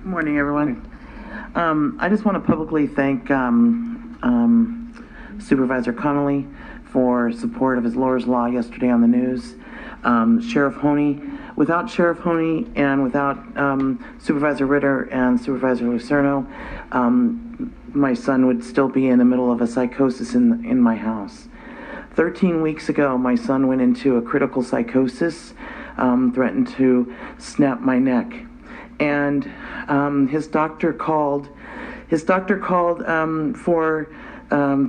Morning, everyone. I just want to publicly thank Supervisor Connolly for support of his Laura's Law yesterday on the news. Sheriff Honey, without Sheriff Honey and without Supervisor Ritter and Supervisor Lucerno, my son would still be in the middle of a psychosis in my house. 13 weeks ago, my son went into a critical psychosis, threatened to snap my neck. And his doctor called for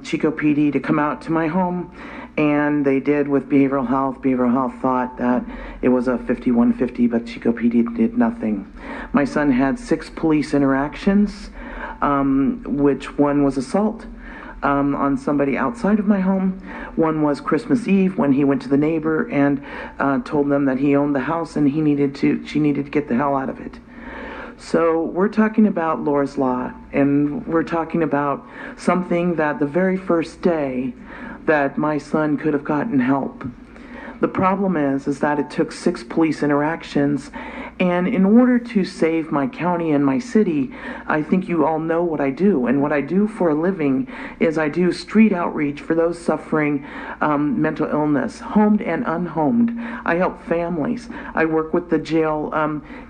Chico PD to come out to my home, and they did with behavioral health. Behavioral health thought that it was a 5150, but Chico PD did nothing. My son had 6 police interactions, which one was assault on somebody outside of my home. One was Christmas Eve when he went to the neighbor and told them that he owned the house and she needed to get the hell out of it. So we're talking about Laura's Law, and we're talking about something that the very first day that my son could have gotten help. The problem is that it took 6 police interactions, and in order to save my county and my city, I think you all know what I do. And what I do for a living is I do street outreach for those suffering mental illness, homed and unhomed. I help families. I work with the jail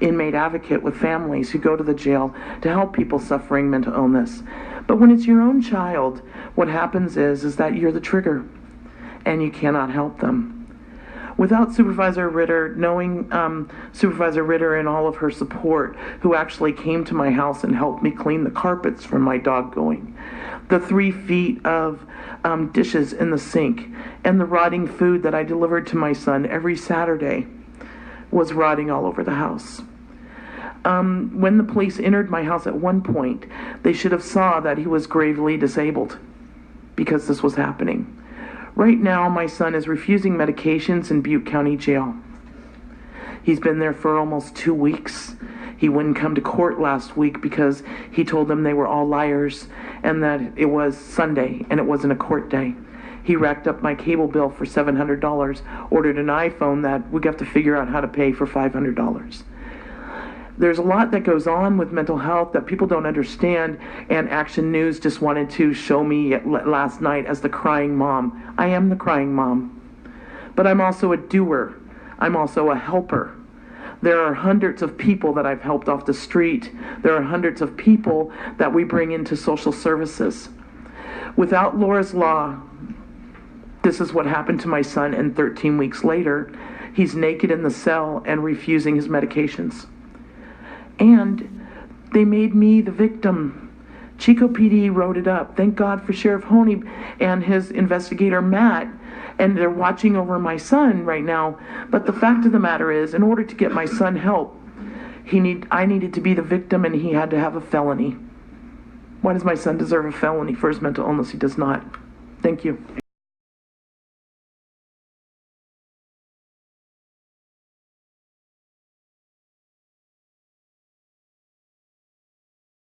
inmate advocate with families who go to the jail to help people suffering mental illness. But when it's your own child, what happens is that you're the trigger, and you cannot help them. Without Supervisor Ritter, knowing Supervisor Ritter and all of her support, who actually came to my house and helped me clean the carpets from my dog going, the 3 feet of dishes in the sink, and the rotting food that I delivered to my son every Saturday was rotting all over the house. When the police entered my house at one point, they should have saw that he was gravely disabled because this was happening. Right now, my son is refusing medications in Butte County Jail. He's been there for almost 2 weeks. He wouldn't come to court last week because he told them they were all liars and that it was Sunday and it wasn't a court day. He racked up my cable bill for $700, ordered an iPhone that we have to figure out how to pay for $500. There's a lot that goes on with mental health that people don't understand, and Action News just wanted to show me last night as the crying mom. I am the crying mom, but I'm also a doer. I'm also a helper. There are hundreds of people that I've helped off the street. There are hundreds of people that we bring into social services. Without Laura's Law, this is what happened to my son, and 13 weeks later, he's naked in the cell and refusing his medications. And they made me the victim. Chico PD wrote it up. Thank God for Sheriff Honey and his investigator, Matt. And they're watching over my son right now. But the fact of the matter is, in order to get my son help, I needed to be the victim, and he had to have a felony. Why does my son deserve a felony for his mental illness? He does not. Thank you.